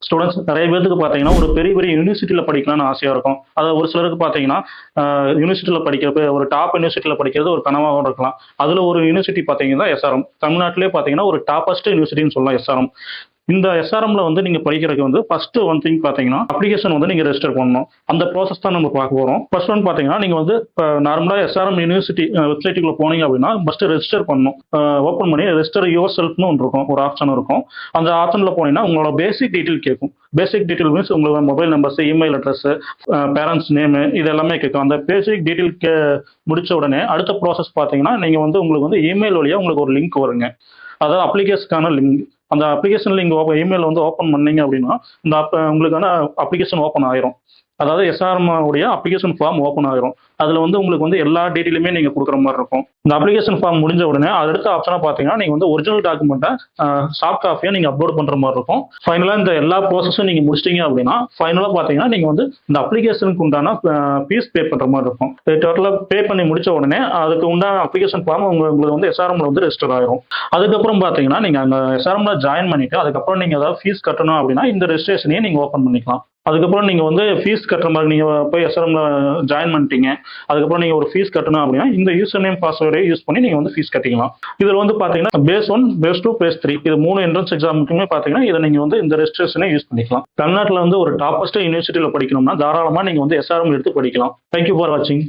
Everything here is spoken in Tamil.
ஸ்டூடெண்ட்ஸ் நிறைய பேருக்கு பார்த்தீங்கன்னா, ஒரு பெரிய பெரிய யூனிவர்சிட்டியில படிக்கலாம்னு ஆசையா இருக்கும். அதாவது ஒரு சிலருக்கு பார்த்தீங்கன்னா, யூனிவர்சிட்டியில படிக்கிறது ஒரு டாப் யூனிவர்சிட்டியில படிக்கிறது ஒரு கனவாவும் இருக்கலாம். அதுல ஒரு யூனிவர்சிட்டி பார்த்தீங்கன்னா எஸ்ஆர்எம். தமிழ்நாட்டிலேயே பார்த்தீங்கன்னா, ஒரு டாப்பஸ்ட் யூனிவர்சிட்டின்னு சொல்லலாம் எஸ்ஆர்எம். இந்த எஸ்ஆர்எம்ல வந்து நீங்க படிக்கிறதுக்கு வந்து ஃபர்ஸ்ட் ஒன் திங் பார்த்தீங்கன்னா, அப்ளிகேஷன் வந்து நீங்க ரெஜிஸ்டர் பண்ணணும். அந்த ப்ராசஸ் தான் நம்ம பார்க்க போறோம். ஃபர்ஸ்ட் ஒன் பார்த்தீங்கன்னா, நீங்க வந்து இப்ப நார்மலா எஸ்ஆர்எம் யூனிவர்சிட்டி வெப்சைட்டுக்குள்ள போனீங்க அப்படின்னா, ஃபர்ஸ்ட் ரெஜிஸ்டர் பண்ணணும். ஓப்பன் பண்ணி ரெஜிஸ்டர் யுவர் செல்ஃப்னு ஒன்று இருக்கும். ஒரு ஆப்ஷன் இருக்கும். அந்த ஆப்ஷன்ல போனீங்கன்னா, உங்களோட பேசிக் டீட்டெயில் கேட்கும். பேசிக் டீட்டெயில் மீன்ஸ் உங்களோட mobile numbers, email address, parents name இது எல்லாமே கேட்கும். அந்த பேசிக் டீட்டெயில் முடிச்ச உடனே அடுத்த ப்ராசஸ் பார்த்தீங்கன்னா, நீங்க வந்து உங்களுக்கு வந்து இமெயில் வழியா உங்களுக்கு ஒரு லிங்க் வருங்க. அதாவது அப்ளிகேஷனுக்கான லிங்க். அந்த அப்ளிகேஷன் லிங்க் இமெயில் வந்து ஓப்பன் பண்ணீங்க அப்படின்னா, இந்த உங்களுக்கான அப்ளிகேஷன் ஓப்பன் ஆயிரும். அதாவது எஸ்ஆர்எம் உடைய அப்ளிகேஷன் ஃபார்ம் ஓப்பன் ஆயிரும். அதுல வந்து உங்களுக்கு வந்து எல்லா டீட்டெயிலுமே நீங்க கொடுக்குற மாதிரி இருக்கும். இந்த அப்ளிகேஷன் ஃபார்ம் முடிஞ்ச உடனே அடுத்த ஆப்ஷனா பாத்தீங்கன்னா, நீங்க வந்து ஒரிஜினல் டாக்குமெண்ட்டை சாஃப்ட் காப்பியா நீங்க அப்லோட் பண்ற மாதிரி இருக்கும். ஃபைனலா இந்த எல்லா ப்ராசஸும் நீங்க முடிச்சிட்டீங்க அப்படின்னா, ஃபைனலா பாத்தீங்கன்னா நீங்க வந்து இந்த அப்ளிகேஷனுக்கு உண்டான ஃபீஸ் பே பண்ற மாதிரி இருக்கும். டோட்டலா பே பண்ணி முடிச்ச உடனே அதுக்கு உண்டான அப்ளிகேஷன் ஃபார்ம் உங்களுக்கு வந்து எஸ்ஆர்எம்ல வந்து ரெஜிஸ்டர் ஆயிரும். அதுக்கப்புறம் பாத்தீங்கன்னா நீங்க அந்த எஸ்ஆர்எம்ல ஜாயின் பண்ணிட்டு அதுக்கப்புறம் நீங்க ஏதாவது ஃபீஸ் கட்டணும் அப்படின்னா இந்த ரெஜிஸ்ட்ரேஷனையே நீங்க ஓப்பன் பண்ணிக்கலாம். அதுக்கப்புறம் நீங்க வந்து ஃபீஸ் கட்டுற மாதிரி நீங்க போய் எஸ்ஆர்எம்ல ஜாயின் பண்ணிட்டீங்க. அதுக்கப்புறம் நீங்க ஒரு ஃபீஸ் கட்டணும் அப்படின்னா இந்த யூசர் நேம் பாஸ்வேர்டை யூஸ் பண்ணி நீங்க வந்து ஃபீஸ் கட்டிக்கலாம். இதுல வந்து பாத்தீங்கன்னா பேஸ் 1, பேஸ் 2, பேஸ் 3 இது 3 என்ட்ரன்ஸ் எக்ஸாமுக்குமே பாத்தீங்கன்னா இதை நீங்க வந்து இந்த ரெஜிஸ்ட்ரேஷனை யூஸ் பண்ணிக்கலாம். தமிழ்நாட்டில் வந்து ஒரு டாப்பஸ்ட் யூனிவர்சிட்டியில படிக்கணும்னா தாராளமா நீங்க வந்து எஸ்ஆர்எம் எடுத்து படிக்கலாம். தேங்க்யூ ஃபார் வாட்சிங்.